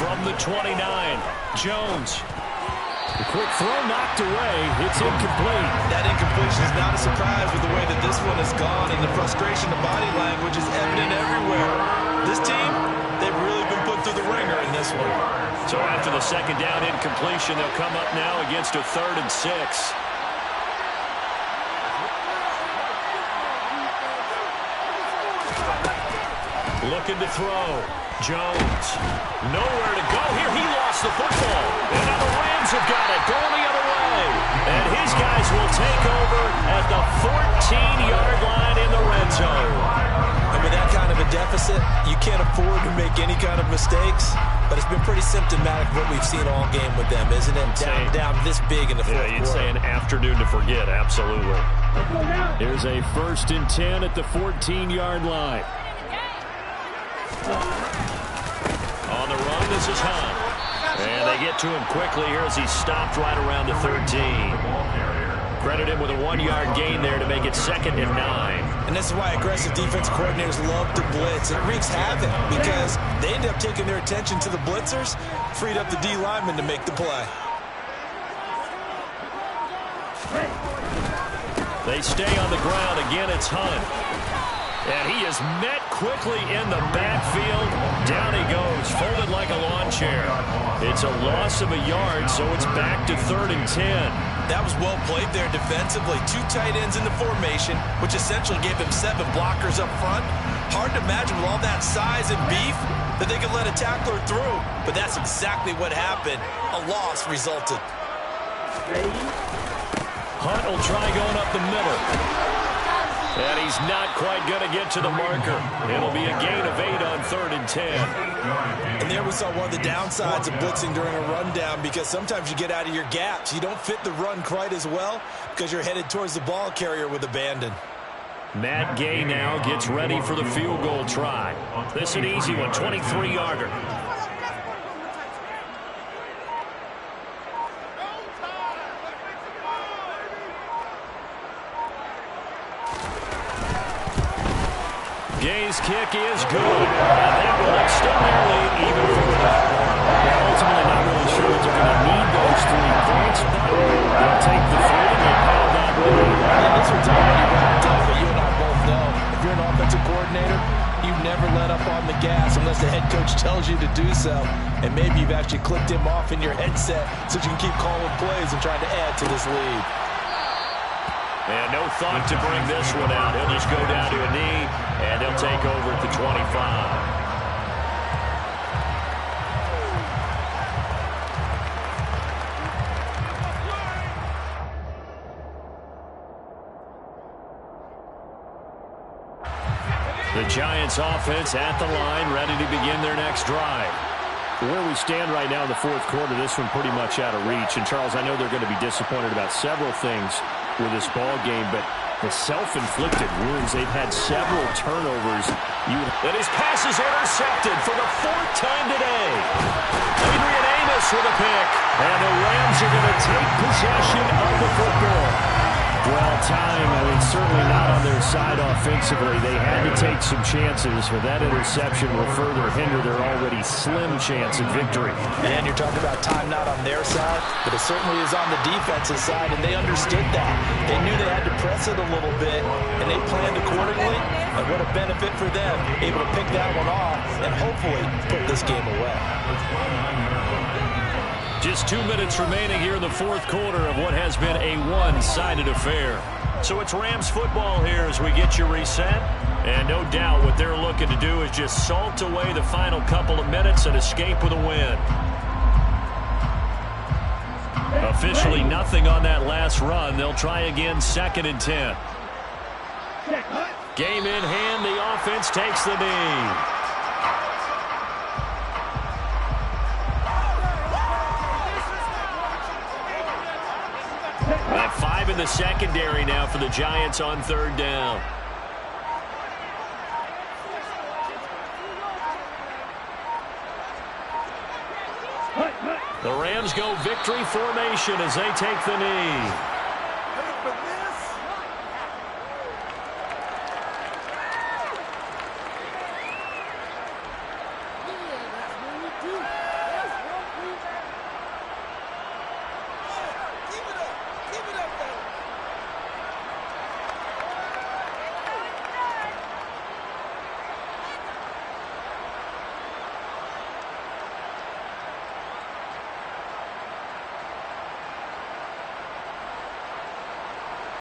From the 29, Jones. The quick throw knocked away. It's incomplete. That incompletion is not a surprise with the way that this one has gone, and the frustration, the body language is evident everywhere. This team, they've really been put through the ringer in this one. So after the second down incompletion, they'll come up now against a 3rd and 6. Looking to throw. Jones. Nowhere to go here. He lost the football. And now the Rams have got it. Going the other way. And his guys will take over at the 14-yard line in the red zone. And with that kind of a deficit, you can't afford to make any kind of mistakes. But it's been pretty symptomatic of what we've seen all game with them, isn't it? Down this big in the fourth quarter. You'd say an afternoon to forget. Absolutely. Here's a 1st and 10 at the 14-yard line. On the run, this is Hunt. And they get to him quickly here as he's stopped right around the 13. Credit him with a 1-yard gain there to make it 2nd and 9. And this is why aggressive defense coordinators love to blitz. It wreaks havoc because they end up taking their attention to the blitzers, freed up the D lineman to make the play. They stay on the ground. Again, it's Hunt. And he is met quickly in the backfield. Down he goes, folded like a lawn chair. It's a loss of a yard, so it's back to 3rd and 10. That was well played there defensively. 2 tight ends in the formation, which essentially gave them 7 blockers up front. Hard to imagine with all that size and beef that they could let a tackler through. But that's exactly what happened. A loss resulted. Hunt will try going up the middle. And he's not quite going to get to the marker. It'll be a gain of 8 on 3rd and 10. And there we saw one of the downsides of blitzing during a rundown, because sometimes you get out of your gaps. You don't fit the run quite as well because you're headed towards the ball carrier with abandon. Matt Gay now gets ready for the field goal try. This is an easy one, 23-yarder. Gay's kick is good. And that will extend their lead even further. They're ultimately not really sure that they're going to need those 3 points, but they'll take the 3 and they pound that lead. And this one's already wrapped up, but you and I both know if you're an offensive coordinator, you never let up on the gas unless the head coach tells you to do so. And maybe you've actually clicked him off in your headset so you can keep calling plays and trying to add to this lead. And no thought to bring this one out. He'll just go down to a knee, and he'll take over at the 25. The Giants offense at the line, ready to begin their next drive. Where we stand right now in the fourth quarter, this one pretty much out of reach. And, Charles, I know they're going to be disappointed about several things with this ball game, but the self-inflicted wounds, they've had several turnovers. And his pass is intercepted for the fourth time today. Adrian Amos with a pick. And the Rams are going to take possession of the football. Well, time, I mean, certainly not on their side offensively. They had to take some chances, but that interception will further hinder their already slim chance of victory. And you're talking about time not on their side, but it certainly is on the defensive side, and they understood that. They knew they had to press it a little bit, and they planned accordingly, and what a benefit for them, able to pick that one off and hopefully put this game away. Just 2 minutes remaining here in the fourth quarter of what has been a one-sided affair. So it's Rams football here as we get you reset. And no doubt what they're looking to do is just salt away the final couple of minutes and escape with a win. Officially nothing on that last run. They'll try again 2nd and 10. Game in hand. The offense takes the knee. At 5 in the secondary now for the Giants on 3rd down. The Rams go victory formation as they take the knee.